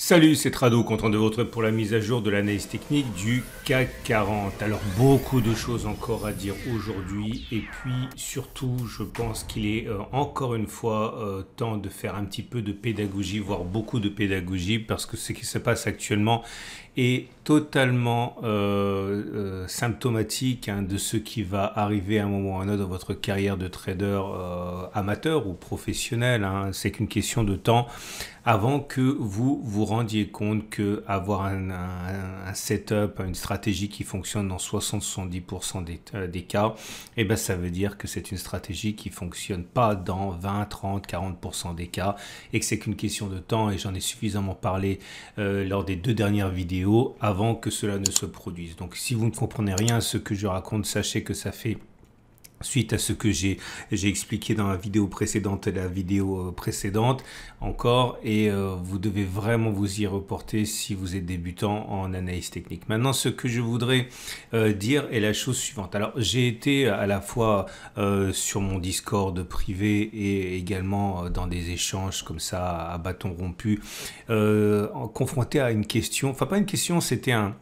Salut, c'est Trado, content de vous retrouver pour la mise à jour de l'analyse technique du CAC 40. Alors, beaucoup de choses encore à dire aujourd'hui et puis surtout, je pense qu'il est encore une fois temps de faire un petit peu de pédagogie, voire beaucoup de pédagogie, parce que ce qui se passe actuellement est totalement symptomatique de ce qui va arriver à un moment ou à un autre dans votre carrière de trader amateur ou professionnel. C'est qu'une question de temps avant que vous vous rendiez compte que avoir un setup, une stratégie qui fonctionne dans 60-70% des cas, eh ben ça veut dire que c'est une stratégie qui fonctionne pas dans 20, 30, 40% des cas et que c'est qu'une question de temps, et j'en ai suffisamment parlé lors des 2 dernières vidéos avant que cela ne se produise. Donc si vous ne comprenez rien à ce que je raconte, sachez que ça fait suite à ce que j'ai expliqué dans la vidéo précédente et la vidéo précédente encore, et vous devez vraiment vous y reporter si vous êtes débutant en analyse technique. Maintenant, ce que je voudrais dire est la chose suivante. Alors, j'ai été à la fois sur mon Discord privé et également dans des échanges comme ça à bâton rompu, confronté à une question, enfin pas une question, c'était un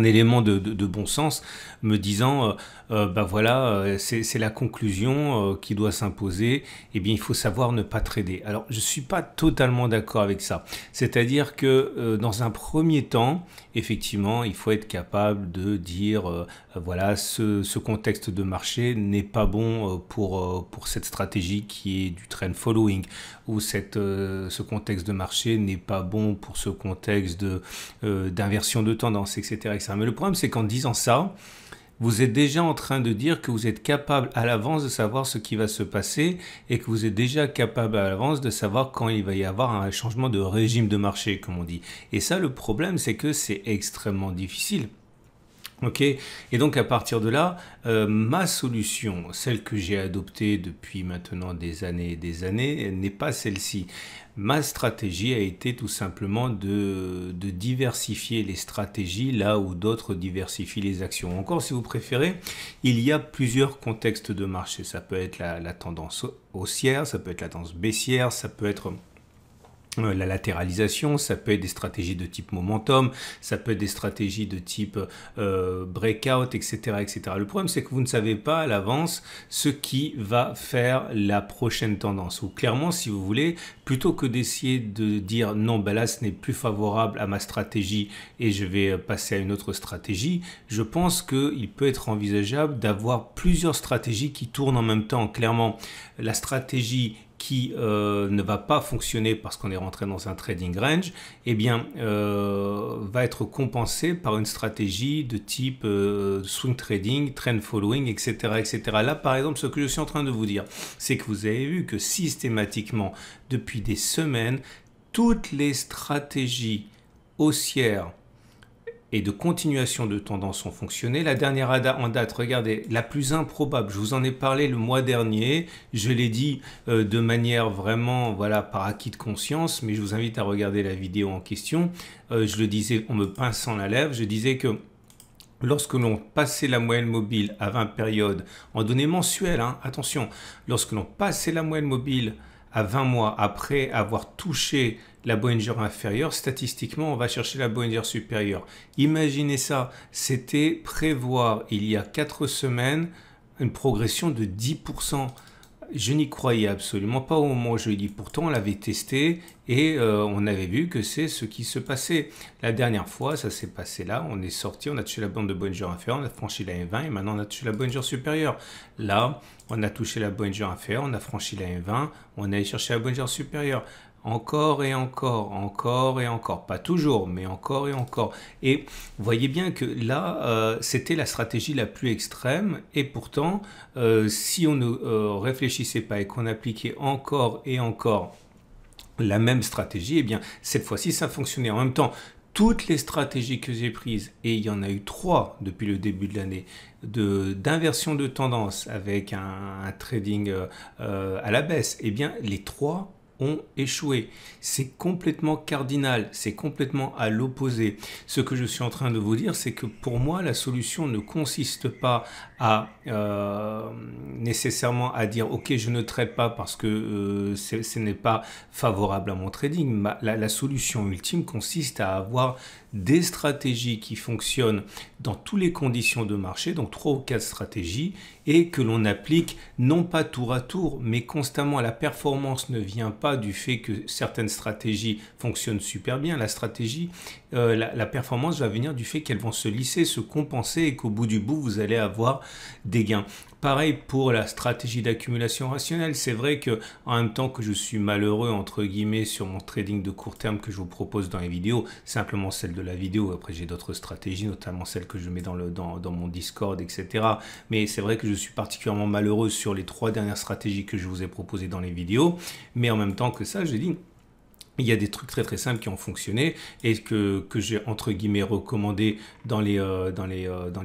élément de bon sens, me disant bah voilà, c'est la conclusion qui doit s'imposer. Eh bien, il faut savoir ne pas trader. Alors, je suis pas totalement d'accord avec ça. C'est-à-dire que dans un premier temps, effectivement, il faut être capable de dire voilà, ce contexte de marché n'est pas bon pour cette stratégie qui est du trend following, ou ce contexte de marché n'est pas bon pour ce contexte d'inversion de tendance, etc., etc. Mais le problème, c'est qu'en disant ça, vous êtes déjà en train de dire que vous êtes capable à l'avance de savoir ce qui va se passer et que vous êtes déjà capable à l'avance de savoir quand il va y avoir un changement de régime de marché, comme on dit. Et ça, le problème, c'est que c'est extrêmement difficile. Ok, et donc à partir de là, ma solution, celle que j'ai adoptée depuis maintenant des années et des années, n'est pas celle-ci. Ma stratégie a été tout simplement de diversifier les stratégies là où d'autres diversifient les actions. Encore, si vous préférez, il y a plusieurs contextes de marché. Ça peut être la tendance haussière, ça peut être la tendance baissière, ça peut être la latéralisation, ça peut être des stratégies de type momentum, ça peut être des stratégies de type breakout, etc., etc. Le problème, c'est que vous ne savez pas à l'avance ce qui va faire la prochaine tendance. Ou clairement, si vous voulez, plutôt que d'essayer de dire non, ben là, ce n'est plus favorable à ma stratégie et je vais passer à une autre stratégie, je pense qu'il peut être envisageable d'avoir plusieurs stratégies qui tournent en même temps. Clairement, la stratégie qui ne va pas fonctionner parce qu'on est rentré dans un trading range, eh bien, va être compensé par une stratégie de type swing trading, trend following, etc., etc. Là, par exemple, ce que je suis en train de vous dire, c'est que vous avez vu que systématiquement, depuis des semaines, toutes les stratégies haussières et de continuation de tendance ont fonctionné. La dernière en date, regardez, la plus improbable, je vous en ai parlé le mois dernier, je l'ai dit de manière vraiment, voilà, par acquis de conscience, mais je vous invite à regarder la vidéo en question. Je le disais en me pinçant la lèvre, je disais que lorsque l'on passait la moyenne mobile à 20 périodes, en données mensuelles, attention, lorsque l'on passait la moyenne mobile à 20 mois après avoir touché la Bollinger inférieure, statistiquement, on va chercher la Bollinger supérieure. Imaginez ça, c'était prévoir il y a 4 semaines une progression de 10%. Je n'y croyais absolument pas au moment où je l'ai dit. Pourtant, on l'avait testé et on avait vu que c'est ce qui se passait. La dernière fois, ça s'est passé là. On est sorti, on a touché la bande de Bollinger inférieure, on a franchi la M20 et maintenant on a touché la Bollinger supérieure. Là, on a touché la Bollinger inférieure, on a franchi la M20, on est allé chercher la Bollinger supérieure. Encore et encore, encore et encore. Pas toujours, mais encore et encore. Et vous voyez bien que là, c'était la stratégie la plus extrême. Et pourtant, si on ne réfléchissait pas et qu'on appliquait encore et encore la même stratégie, eh bien, cette fois-ci, ça fonctionnait. En même temps, toutes les stratégies que j'ai prises, et il y en a eu 3 depuis le début de l'année, d'inversion de tendance avec un trading à la baisse, eh bien, les 3 ont échoué. C'est complètement cardinal, c'est complètement à l'opposé. Ce que je suis en train de vous dire, c'est que pour moi, la solution ne consiste pas à nécessairement à dire ok, je ne trade pas parce que ce n'est pas favorable à mon trading. La solution ultime consiste à avoir des stratégies qui fonctionnent dans toutes les conditions de marché, donc 3 ou 4 stratégies, et que l'on applique non pas tour à tour, mais constamment. La performance ne vient pas du fait que certaines stratégies fonctionnent super bien. La stratégie, la performance va venir du fait qu'elles vont se lisser, se compenser et qu'au bout du bout, vous allez avoir des gains. Pareil pour la stratégie d'accumulation rationnelle. C'est vrai que en même temps que je suis malheureux entre guillemets sur mon trading de court terme que je vous propose dans les vidéos, simplement celle de la vidéo. Après j'ai d'autres stratégies, notamment celles que je mets dans mon Discord, etc. Mais c'est vrai que je suis particulièrement malheureux sur les 3 dernières stratégies que je vous ai proposées dans les vidéos. Mais en même temps que ça, je dis, il y a des trucs très très simples qui ont fonctionné et que j'ai entre guillemets recommandé dans les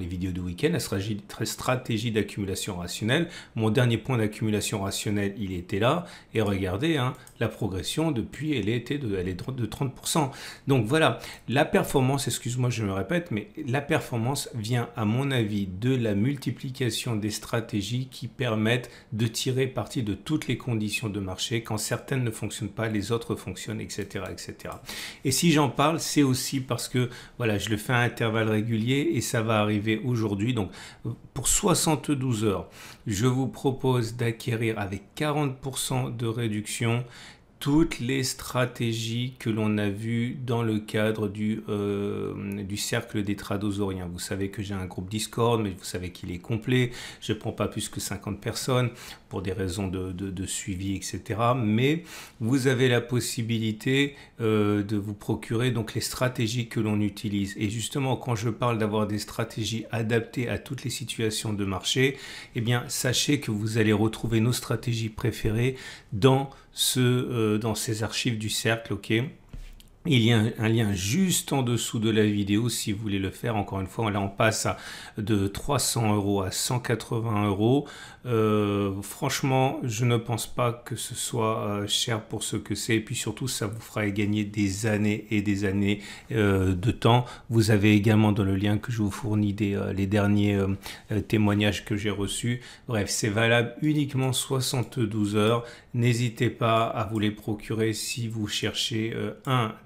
vidéos du week-end, la stratégie d'accumulation rationnelle. Mon dernier point d'accumulation rationnelle, il était là. Et regardez, hein, la progression depuis, elle est de 30%. Donc voilà, la performance, excuse-moi je me répète, mais la performance vient à mon avis de la multiplication des stratégies qui permettent de tirer parti de toutes les conditions de marché. Quand certaines ne fonctionnent pas, les autres fonctionnent, etc., etc. Et si j'en parle, c'est aussi parce que voilà, je le fais à intervalles réguliers et ça va arriver aujourd'hui. Donc pour 72 heures, je vous propose d'acquérir avec 40% de réduction toutes les stratégies que l'on a vues dans le cadre du cercle des tradosauriens. Vous savez que j'ai un groupe Discord, mais vous savez qu'il est complet. Je ne prends pas plus que 50 personnes pour des raisons de suivi, etc. Mais vous avez la possibilité de vous procurer donc les stratégies que l'on utilise. Et justement, quand je parle d'avoir des stratégies adaptées à toutes les situations de marché, eh bien, sachez que vous allez retrouver nos stratégies préférées dans ces archives du cercle, ok. Il y a un lien juste en dessous de la vidéo si vous voulez le faire. Encore une fois, là on passe de 300 € à 180 €. Franchement, je ne pense pas que ce soit cher pour ce que c'est. Et puis surtout, ça vous fera gagner des années et des années de temps. Vous avez également dans le lien que je vous fournis les derniers témoignages que j'ai reçus. Bref, c'est valable uniquement 72 heures. N'hésitez pas à vous les procurer si vous cherchez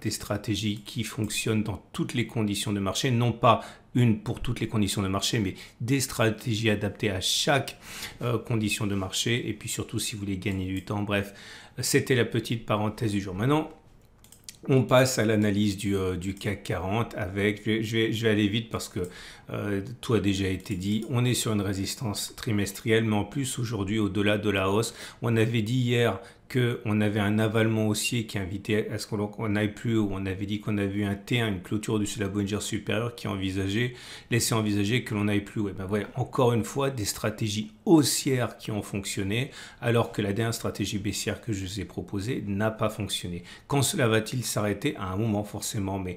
des stratégies qui fonctionnent dans toutes les conditions de marché, non pas une pour toutes les conditions de marché, mais des stratégies adaptées à chaque condition de marché, et puis surtout si vous voulez gagner du temps. Bref, c'était la petite parenthèse du jour. Maintenant, on passe à l'analyse du CAC 40 avec, je vais aller vite parce que tout a déjà été dit. On est sur une résistance trimestrielle, mais en plus aujourd'hui, au-delà de la hausse, on avait dit hier qu'on avait un avalement haussier qui invitait à ce qu'on n'aille plus haut. On avait dit qu'on avait eu un T1, une clôture au-dessus de la Bollinger supérieure qui laissait envisager que l'on n'aille plus haut. Et ben voilà, encore une fois, des stratégies haussières qui ont fonctionné, alors que la dernière stratégie baissière que je vous ai proposée n'a pas fonctionné. Quand cela va-t-il s'arrêter? À un moment forcément, mais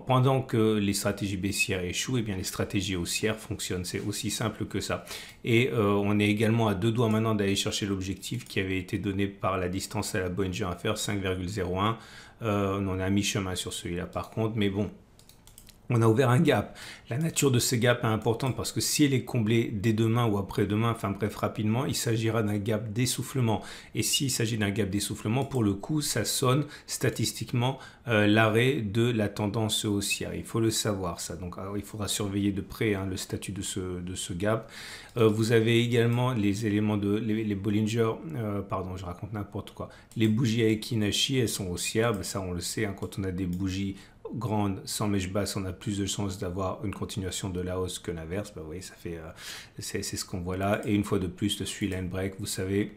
pendant que les stratégies baissières échouent, eh bien les stratégies haussières fonctionnent. C'est aussi simple que ça. Et on est également à 2 doigts maintenant d'aller chercher l'objectif qui avait été donné par la distance à la Bollinger inférieure 5,01. On a mi-chemin sur celui-là par contre, mais bon, on a ouvert un gap. La nature de ce gap est importante parce que si elle est comblée dès demain ou après-demain, enfin bref, rapidement, il s'agira d'un gap d'essoufflement. Et s'il s'agit d'un gap d'essoufflement, pour le coup, ça sonne statistiquement l'arrêt de la tendance haussière. Il faut le savoir, ça. Donc, il faudra surveiller de près le statut de ce gap. Vous avez également les éléments les Bollinger, pardon, je raconte n'importe quoi. Les bougies à Ekinashi, elles sont haussières. Ben, ça, on le sait, hein, quand on a des bougies grande sans mèche basse, on a plus de chances d'avoir une continuation de la hausse que l'inverse. Ben oui, ça fait, c'est ce qu'on voit là. Et une fois de plus, le three line break, vous savez,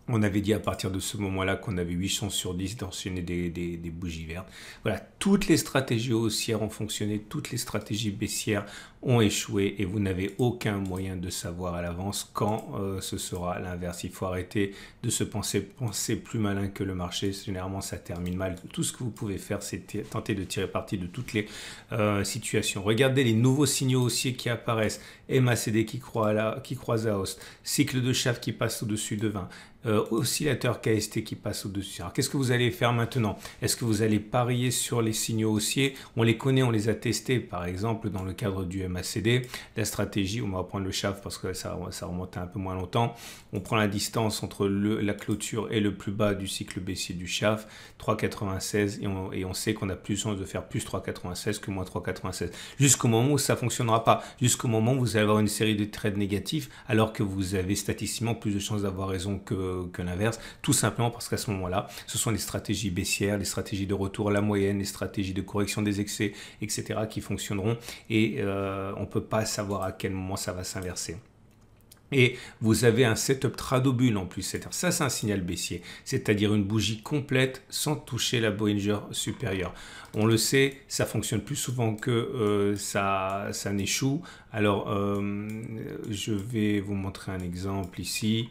on avait dit à partir de ce moment-là qu'on avait 8 chances sur 10 d'enchaîner des bougies vertes. Voilà, toutes les stratégies haussières ont fonctionné, toutes les stratégies baissières ont échoué et vous n'avez aucun moyen de savoir à l'avance quand ce sera l'inverse. Il faut arrêter de se penser plus malin que le marché. Généralement, ça termine mal. Tout ce que vous pouvez faire, c'est tenter de tirer parti de toutes les situations. Regardez les nouveaux signaux haussiers qui apparaissent. MACD qui croise à hausse. Cycle de Schaff qui passe au-dessus de 20. oscillateur KST qui passe au-dessus. Alors qu'est-ce que vous allez faire maintenant? Est-ce que vous allez parier sur les signaux haussiers? On les connaît, on les a testés par exemple dans le cadre du MACD. La stratégie, on va prendre le SHAF parce que ça remonte un peu moins longtemps. On prend la distance entre la clôture et le plus bas du cycle baissier du SHAF, 3,96 et on sait qu'on a plus de chance de faire plus 3,96 que moins 3,96. Jusqu'au moment où ça ne fonctionnera pas, jusqu'au moment où vous allez avoir une série de trades négatifs alors que vous avez statistiquement plus de chances d'avoir raison que l'inverse, tout simplement parce qu'à ce moment-là, ce sont les stratégies baissières, les stratégies de retour à la moyenne, les stratégies de correction des excès, etc. qui fonctionneront et on ne peut pas savoir à quel moment ça va s'inverser. Et vous avez un setup Tradobule en plus, ça c'est un signal baissier, c'est-à-dire une bougie complète sans toucher la Bollinger supérieure. On le sait, ça fonctionne plus souvent que ça n'échoue. Alors, je vais vous montrer un exemple ici.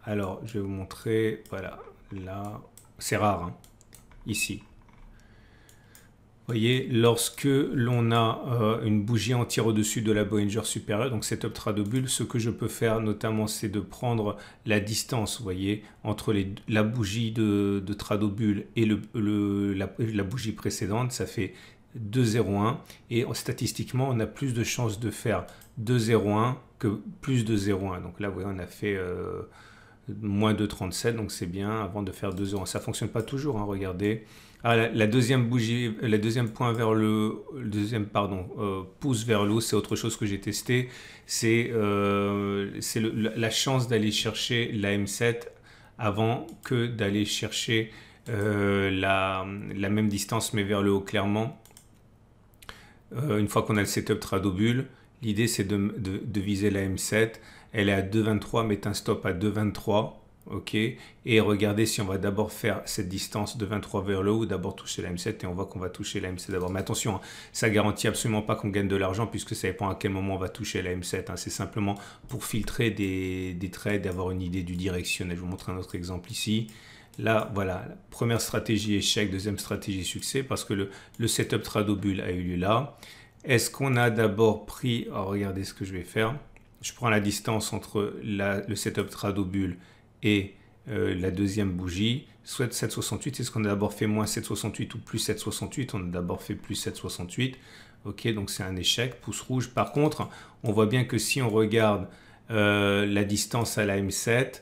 Alors, je vais vous montrer, voilà, là, c'est rare, hein, ici. Vous voyez, lorsque l'on a une bougie entière au-dessus de la Bollinger supérieure, donc setup Tradobule, ce que je peux faire notamment, c'est de prendre la distance, vous voyez, entre la bougie de Tradobule et la bougie précédente, ça fait 2,01 et statistiquement, on a plus de chances de faire 2,01 que plus de 0,1. Donc là, vous voyez, on a fait moins 2,37, donc c'est bien avant de faire 2,01. Ça ne fonctionne pas toujours, hein, regardez. Ah, la deuxième bougie, le deuxième point vers pouce vers le haut, c'est autre chose que j'ai testé. C'est la chance d'aller chercher la M7 avant que d'aller chercher la même distance mais vers le haut clairement. Une fois qu'on a le setup Tradobule, l'idée c'est de viser la M7. Elle est à 2,23, mettez un stop à 2,23. Ok, et regardez si on va d'abord faire cette distance de 23 vers le haut, d'abord toucher la M7 et on voit qu'on va toucher la M7 d'abord. Mais attention, hein, ça garantit absolument pas qu'on gagne de l'argent puisque ça dépend à quel moment on va toucher la M7. Hein. C'est simplement pour filtrer des trades et avoir une idée du directionnel. Je vous montre un autre exemple ici. Là, voilà, première stratégie échec, deuxième stratégie succès parce que le setup Tradobule a eu lieu là. Est-ce qu'on a d'abord pris, oh, regardez ce que je vais faire. Je prends la distance entre le setup Tradobule et la deuxième bougie, soit 7,68, c'est ce qu'on a d'abord fait moins 7,68 ou plus 7,68, on a d'abord fait plus 7,68, ok, donc c'est un échec, pouce rouge. Par contre, on voit bien que si on regarde la distance à la M7,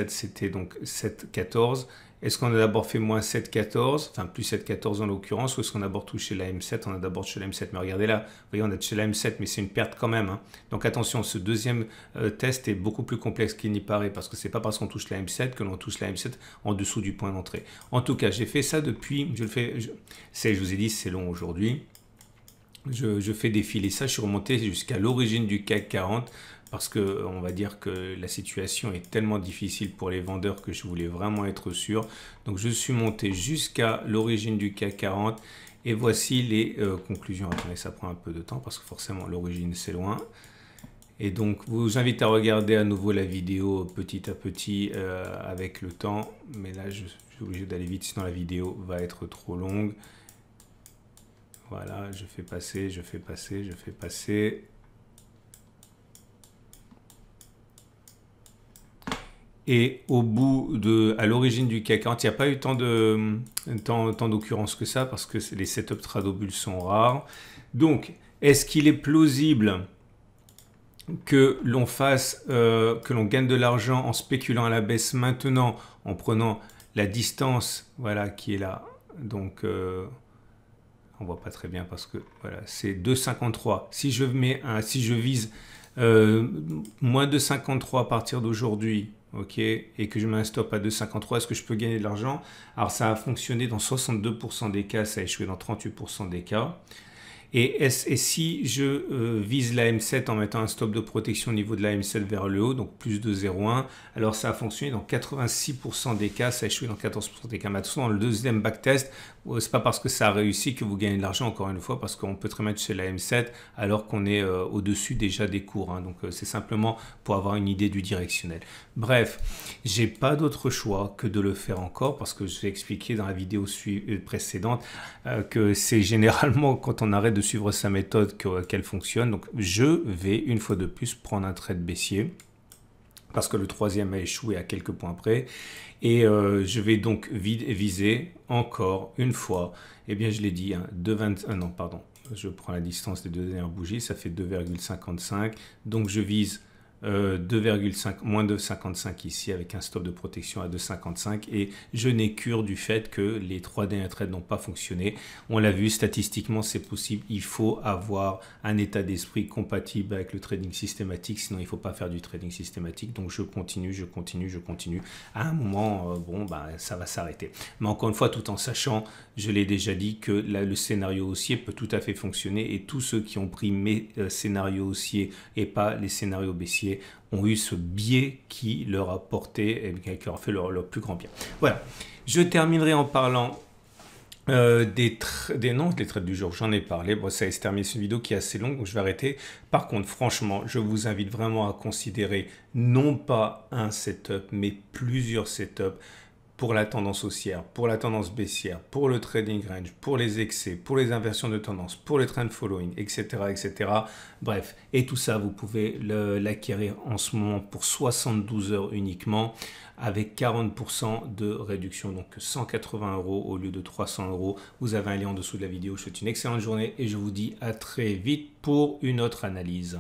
c'était donc 7,14. Est-ce qu'on a d'abord fait moins 7,14, enfin plus 7,14 en l'occurrence, ou est-ce qu'on a d'abord touché la M7? On a d'abord touché la M7, mais regardez là, vous voyez, on a touché la M7, mais c'est une perte quand même. Hein. Donc attention, ce deuxième test est beaucoup plus complexe qu'il n'y paraît, parce que c'est pas parce qu'on touche la M7 que l'on touche la M7 en dessous du point d'entrée. En tout cas, j'ai fait ça depuis, je vous ai dit, c'est long aujourd'hui. Je fais défiler ça, je suis remonté jusqu'à l'origine du CAC 40, parce que on va dire que la situation est tellement difficile pour les vendeurs que je voulais vraiment être sûr. Donc je suis monté jusqu'à l'origine du CAC 40 et voici les conclusions. Attendez, ça prend un peu de temps parce que forcément l'origine c'est loin. Et donc je vous invite à regarder à nouveau la vidéo petit à petit avec le temps. Mais là je suis obligé d'aller vite sinon la vidéo va être trop longue. Voilà, je fais passer, je fais passer, je fais passer. Et au bout à l'origine du CAC 40, il n'y a pas eu tant d'occurrences que ça parce que les setups Tradobule sont rares. Donc, est-ce qu'il est plausible que l'on gagne de l'argent en spéculant à la baisse maintenant, en prenant la distance, voilà, qui est là. Donc, on voit pas très bien parce que voilà, c'est 2,53. Si je vise moins de 53 à partir d'aujourd'hui, ok, et que je mets un stop à 2,53, est-ce que je peux gagner de l'argent? Alors ça a fonctionné dans 62% des cas, ça a échoué dans 38% des cas. Et si je vise la M7 en mettant un stop de protection au niveau de la M7 vers le haut, donc plus de 0,1, alors ça a fonctionné dans 86% des cas, ça a échoué dans 14% des cas. Mais attention, dans le deuxième backtest, c'est pas parce que ça a réussi que vous gagnez de l'argent, encore une fois, parce qu'on peut très bien chez la M7 alors qu'on est au-dessus déjà des cours. Hein. Donc c'est simplement pour avoir une idée du directionnel. Bref, j'ai pas d'autre choix que de le faire encore parce que je vais expliquer dans la vidéo précédente que c'est généralement quand on arrête de suivre sa méthode qu'elle fonctionne. Donc je vais une fois de plus prendre un trade baissier. parce que le troisième a échoué à quelques points près. Et je vais donc viser encore une fois, eh bien je l'ai dit, hein, non pardon, je prends la distance des deux dernières bougies, ça fait 2,55, donc je vise 2,5, moins 2,55 ici avec un stop de protection à 2,55 et je n'ai cure du fait que les 3 derniers trades n'ont pas fonctionné. On l'a vu, statistiquement c'est possible, il faut avoir un état d'esprit compatible avec le trading systématique, sinon il ne faut pas faire du trading systématique. Donc je continue, je continue, je continue. À un moment, bon, bah, ça va s'arrêter. Mais encore une fois, tout en sachant, je l'ai déjà dit, que là, le scénario haussier peut tout à fait fonctionner et tous ceux qui ont pris mes scénarios haussiers et pas les scénarios baissiers ont eu ce biais qui leur a porté et qui leur a fait leur plus grand bien. Voilà, je terminerai en parlant des trades du jour. J'en ai parlé, bon, ça se termine cette vidéo qui est assez longue, donc je vais arrêter. Par contre, franchement, je vous invite vraiment à considérer non pas un setup, mais plusieurs setups pour la tendance haussière, pour la tendance baissière, pour le trading range, pour les excès, pour les inversions de tendance, pour les trend following, etc., etc. Bref, et tout ça, vous pouvez l'acquérir en ce moment pour 72 heures uniquement, avec 40% de réduction, donc 180 € au lieu de 300 €. Vous avez un lien en dessous de la vidéo. Je vous souhaite une excellente journée et je vous dis à très vite pour une autre analyse.